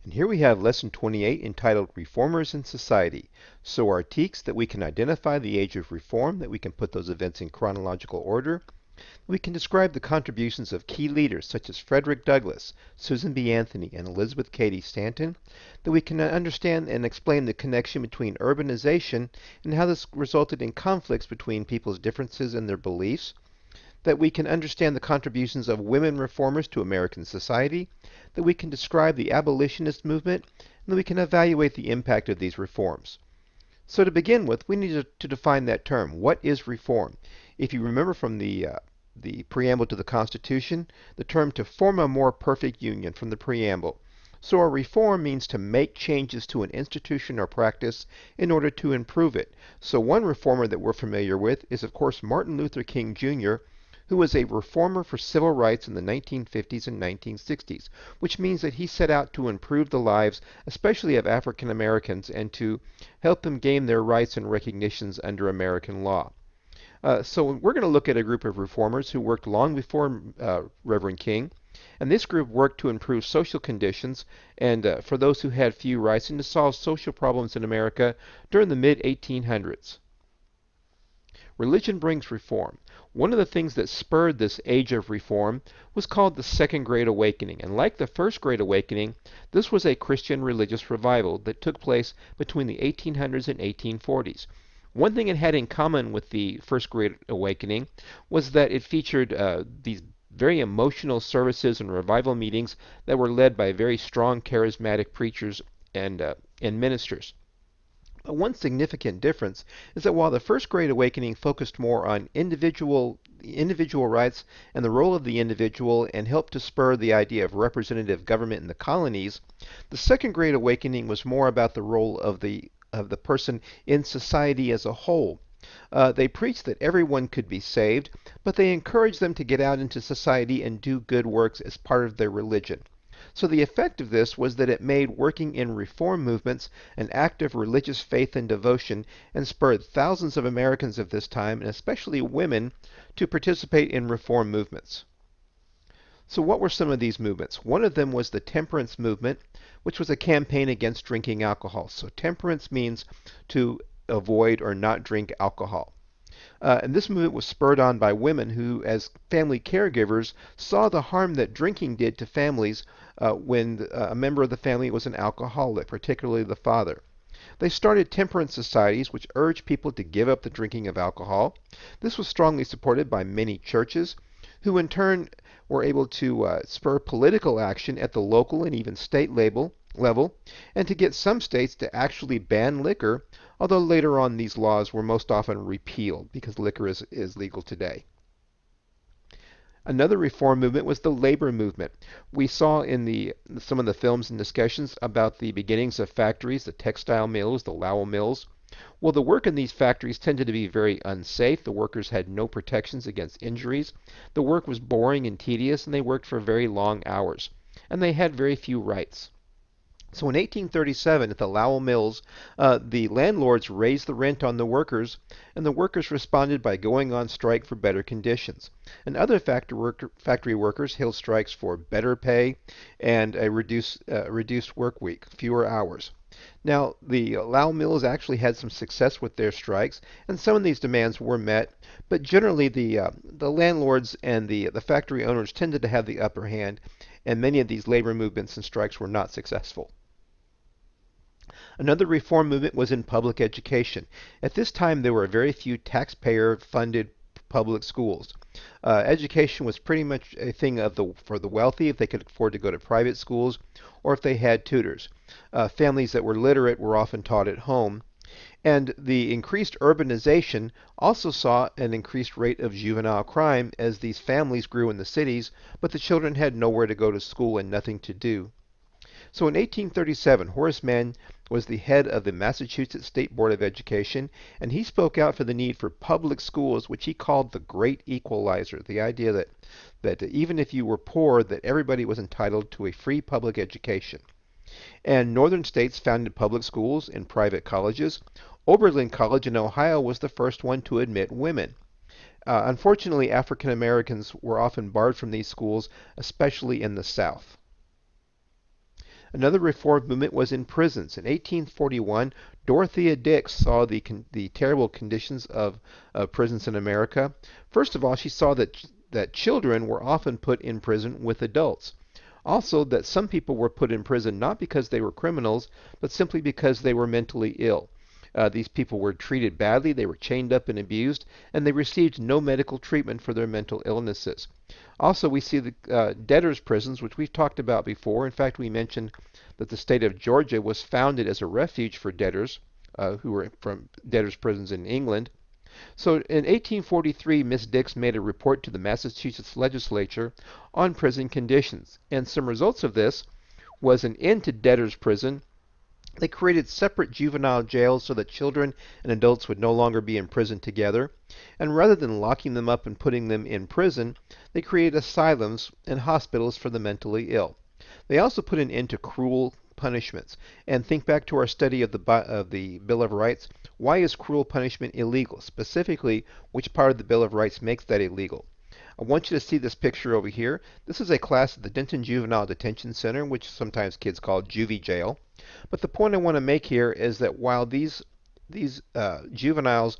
And here we have lesson 28 entitled Reformers in Society. So our teaks that we can identify the age of reform, that we can put those events in chronological order. We can describe the contributions of key leaders such as Frederick Douglass, Susan B. Anthony, and Elizabeth Cady Stanton, that we can understand and explain the connection between urbanization and how this resulted in conflicts between people's differences in their beliefs, that we can understand the contributions of women reformers to American society, that we can describe the abolitionist movement, and that we can evaluate the impact of these reforms. So to begin with, we need to define that term. What is reform? If you remember from the preamble to the Constitution, the term to form a more perfect union from the preamble. So a reform means to make changes to an institution or practice in order to improve it. So one reformer that we're familiar with is, of course, Martin Luther King Jr., who was a reformer for civil rights in the 1950s and 1960s, which means that he set out to improve the lives, especially of African Americans, and to help them gain their rights and recognitions under American law. So we're going to look at a group of reformers who worked long before Reverend King, and this group worked to improve social conditions and for those who had few rights and to solve social problems in America during the mid-1800s. Religion brings reform. One of the things that spurred this age of reform was called the Second Great Awakening. And like the First Great Awakening, this was a Christian religious revival that took place between the 1800s and 1840s. One thing it had in common with the First Great Awakening was that it featured these very emotional services and revival meetings that were led by very strong charismatic preachers and ministers. But one significant difference is that while the First Great Awakening focused more on individual rights and the role of the individual and helped to spur the idea of representative government in the colonies, the Second Great Awakening was more about the role of the person in society as a whole. They preached that everyone could be saved, but they encouraged them to get out into society and do good works as part of their religion. So the effect of this was that it made working in reform movements an act of religious faith and devotion and spurred thousands of Americans of this time, and especially women, to participate in reform movements. So what were some of these movements? One of them was the temperance movement, which was a campaign against drinking alcohol. So temperance means to avoid or not drink alcohol. And this movement was spurred on by women who, as family caregivers, saw the harm that drinking did to families when a member of the family was an alcoholic, particularly the father. They started temperance societies which urged people to give up the drinking of alcohol. This was strongly supported by many churches, who in turn were able to spur political action at the local and even state level, and to get some states to actually ban liquor, although later on these laws were most often repealed because liquor is legal today. Another reform movement was the labor movement. We saw in some of the films and discussions about the beginnings of factories, the textile mills, the Lowell mills. Well, the work in these factories tended to be very unsafe. The workers had no protections against injuries. The work was boring and tedious, and they worked for very long hours. And they had very few rights. So in 1837, at the Lowell Mills, the landlords raised the rent on the workers, and the workers responded by going on strike for better conditions. And other factory workers held strikes for better pay and a reduced work week, fewer hours. Now, the Lowell Mills actually had some success with their strikes, and some of these demands were met, but generally the landlords and the factory owners tended to have the upper hand, and many of these labor movements and strikes were not successful. Another reform movement was in public education. At this time, there were very few taxpayer-funded public schools. Education was pretty much a thing for the wealthy if they could afford to go to private schools or if they had tutors. Families that were literate were often taught at home. And the increased urbanization also saw an increased rate of juvenile crime as these families grew in the cities, but the children had nowhere to go to school and nothing to do. So in 1837, Horace Mann was the head of the Massachusetts State Board of Education, and he spoke out for the need for public schools, which he called the Great Equalizer, the idea that even if you were poor, that everybody was entitled to a free public education. And northern states founded public schools and private colleges. Oberlin College in Ohio was the first one to admit women. Unfortunately, African Americans were often barred from these schools, especially in the South. Another reform movement was in prisons. In 1841, Dorothea Dix saw the terrible conditions of prisons in America. First of all, she saw that children were often put in prison with adults. Also, that some people were put in prison not because they were criminals, but simply because they were mentally ill. These people were treated badly, they were chained up and abused, and they received no medical treatment for their mental illnesses. Also, we see the debtors' prisons, which we've talked about before. In fact, we mentioned that the state of Georgia was founded as a refuge for debtors who were from debtors' prisons in England. So in 1843, Miss Dix made a report to the Massachusetts legislature on prison conditions, and some results of this was an end to debtors' prison. They created separate juvenile jails so that children and adults would no longer be in prison together. And rather than locking them up and putting them in prison, they created asylums and hospitals for the mentally ill. They also put an end to cruel punishments. And think back to our study of the Bill of Rights. Why is cruel punishment illegal? Specifically, which part of the Bill of Rights makes that illegal? I want you to see this picture over here. This is a class at the Denton Juvenile Detention Center, which sometimes kids call juvie jail. But the point I want to make here is that while these juveniles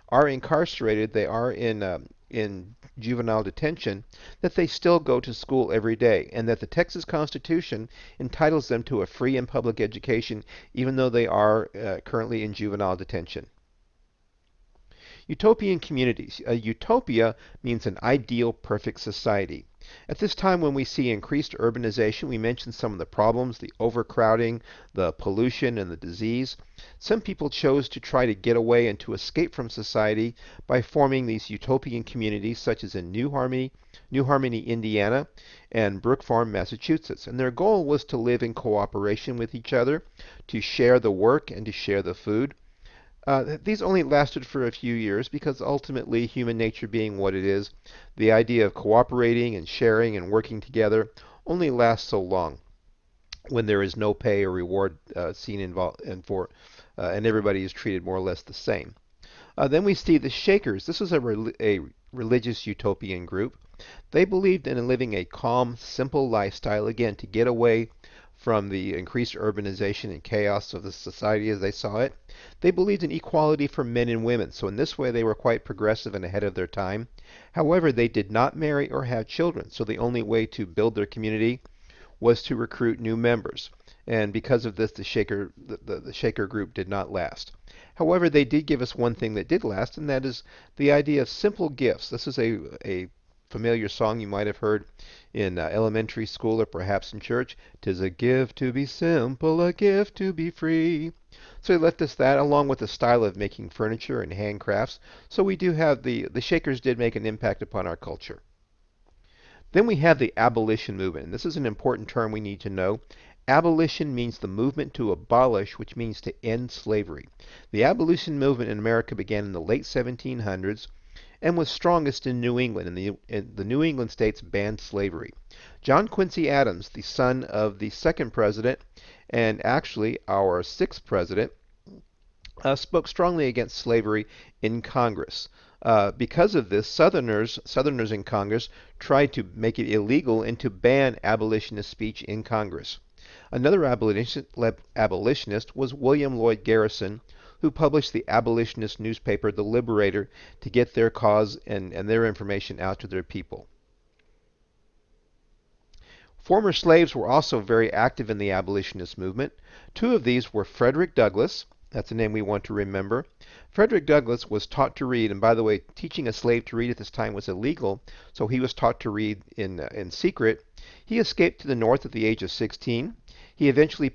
are incarcerated, they are in juvenile detention, that they still go to school every day, and that the Texas Constitution entitles them to a free and public education, even though they are currently in juvenile detention. Utopian communities. A utopia means an ideal, perfect society. At this time when we see increased urbanization, we mentioned some of the problems, the overcrowding, the pollution, and the disease. Some people chose to try to get away and to escape from society by forming these utopian communities, such as in New Harmony, Indiana, and Brook Farm, Massachusetts. And their goal was to live in cooperation with each other, to share the work, and to share the food. These only lasted for a few years because ultimately, human nature being what it is, the idea of cooperating and sharing and working together only lasts so long when there is no pay or reward seen involved and everybody is treated more or less the same. Then we see the Shakers. This is a religious utopian group. They believed in living a calm, simple lifestyle, again, to get away from the increased urbanization and chaos of the society as they saw it. They believed in equality for men and women, so in this way they were quite progressive and ahead of their time. However, they did not marry or have children, so the only way to build their community was to recruit new members. And because of this, the Shaker group did not last. However, they did give us one thing that did last, and that is the idea of simple gifts. This is a familiar song you might have heard in elementary school or perhaps in church. "'Tis a gift to be simple, a gift to be free." So they left us that, along with the style of making furniture and handcrafts. So we do have the Shakers did make an impact upon our culture. Then we have the abolition movement, and this is an important term we need to know. Abolition means the movement to abolish, which means to end slavery. The abolition movement in America began in the late 1700s and was strongest in New England, and the New England states banned slavery. John Quincy Adams, the son of the second president, and actually our sixth president, spoke strongly against slavery in Congress. Because of this, Southerners in Congress tried to make it illegal and to ban abolitionist speech in Congress. Another abolitionist was William Lloyd Garrison, who published the abolitionist newspaper, The Liberator, to get their cause and their information out to their people. Former slaves were also very active in the abolitionist movement. Two of these were Frederick Douglass. That's a name we want to remember. Frederick Douglass was taught to read, and by the way, teaching a slave to read at this time was illegal, so he was taught to read in secret. He escaped to the North at the age of 16. He eventually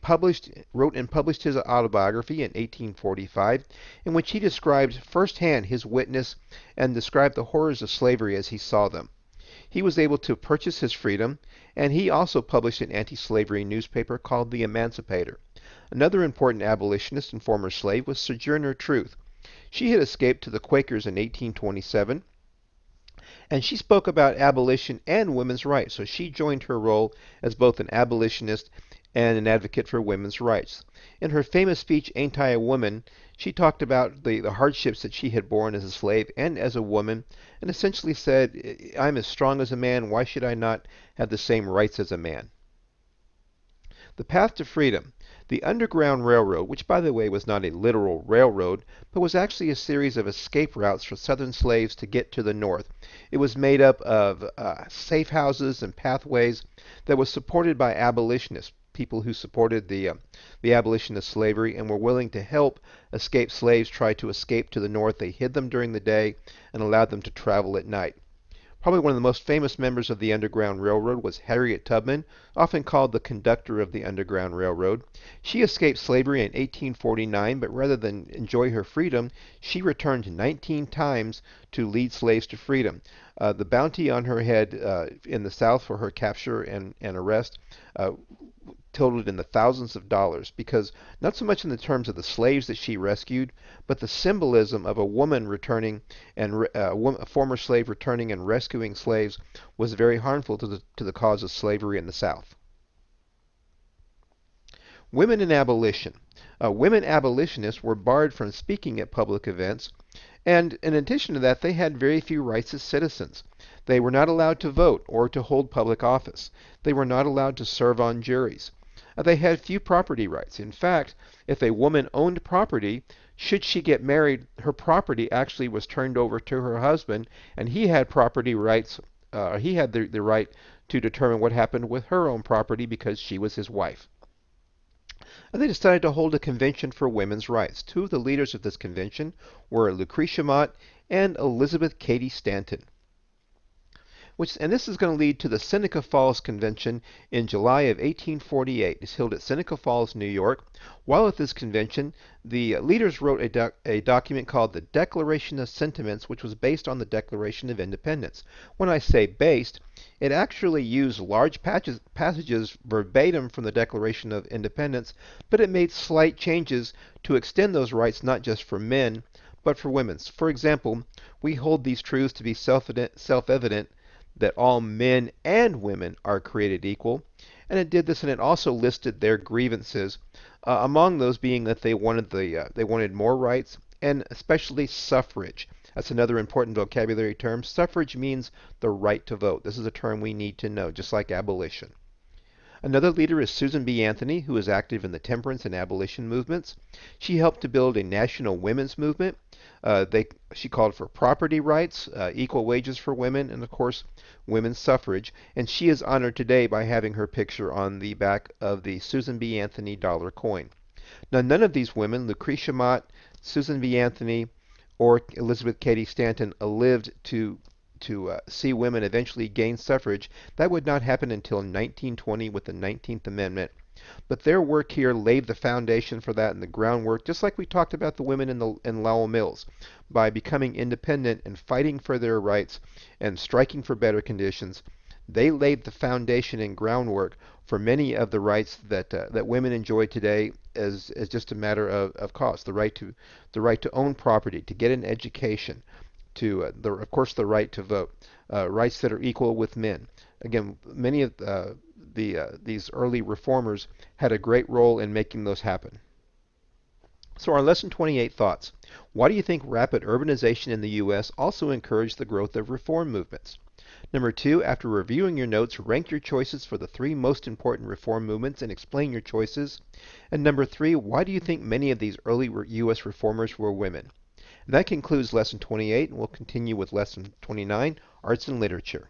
wrote and published his autobiography in 1845, in which he described firsthand his witness and described the horrors of slavery as he saw them. He was able to purchase his freedom, and he also published an anti-slavery newspaper called The Emancipator. Another important abolitionist and former slave was Sojourner Truth. She had escaped to the Quakers in 1827, and she spoke about abolition and women's rights, so she joined her role as both an abolitionist and an advocate for women's rights. In her famous speech, Ain't I a Woman?, she talked about the hardships that she had borne as a slave and as a woman, and essentially said, I'm as strong as a man, why should I not have the same rights as a man? The path to freedom. The Underground Railroad, which by the way was not a literal railroad, but was actually a series of escape routes for Southern slaves to get to the North. It was made up of safe houses and pathways that was supported by abolitionists, people who supported the abolition of slavery and were willing to help escaped slaves try to escape to the North. They hid them during the day and allowed them to travel at night. Probably one of the most famous members of the Underground Railroad was Harriet Tubman, often called the conductor of the Underground Railroad. She escaped slavery in 1849, but rather than enjoy her freedom, she returned 19 times to lead slaves to freedom. The bounty on her head in the South for her capture and arrest totaled in the thousands of dollars, because not so much in the terms of the slaves that she rescued, but the symbolism of a woman returning and a former slave returning and rescuing slaves was very harmful to the cause of slavery in the South. Women in abolition. Women abolitionists were barred from speaking at public events, and in addition to that, they had very few rights as citizens. They were not allowed to vote or to hold public office. They were not allowed to serve on juries. They had few property rights. In fact, if a woman owned property, should she get married, her property actually was turned over to her husband, and he had property rights. He had the right to determine what happened with her own property because she was his wife. And they decided to hold a convention for women's rights. Two of the leaders of this convention were Lucretia Mott and Elizabeth Cady Stanton. And this is going to lead to the Seneca Falls Convention in July of 1848. It's held at Seneca Falls, New York. While at this convention, the leaders wrote a document called the Declaration of Sentiments, which was based on the Declaration of Independence. When I say based, it actually used large passages verbatim from the Declaration of Independence, but it made slight changes to extend those rights not just for men, but for women. For example, we hold these truths to be self-evident that all men and women are created equal. And it did this, and it also listed their grievances, among those being that they wanted more rights, and especially suffrage. That's another important vocabulary term. Suffrage means the right to vote. This is a term we need to know, just like abolition. Another leader is Susan B. Anthony, who is active in the temperance and abolition movements. She helped to build a national women's movement. She called for property rights, equal wages for women, and of course, women's suffrage. And she is honored today by having her picture on the back of the Susan B. Anthony dollar coin. Now, none of these women, Lucretia Mott, Susan B. Anthony, or Elizabeth Cady Stanton, lived to see women eventually gain suffrage. That would not happen until 1920 with the 19th Amendment. But their work here laid the foundation for that and the groundwork, just like we talked about the women in Lowell Mills, by becoming independent and fighting for their rights and striking for better conditions. They laid the foundation and groundwork for many of the rights that women enjoy today as just a matter of cost. The right to own property, to get an education, of course, the right to vote, rights that are equal with men. Again, many of these early reformers had a great role in making those happen. So our lesson 28 thoughts. Why do you think rapid urbanization in the U.S. also encouraged the growth of reform movements? Number 2, after reviewing your notes, rank your choices for the 3 most important reform movements and explain your choices. And number 3, why do you think many of these early U.S. reformers were women? And that concludes lesson 28, and we'll continue with lesson 29, Arts and Literature.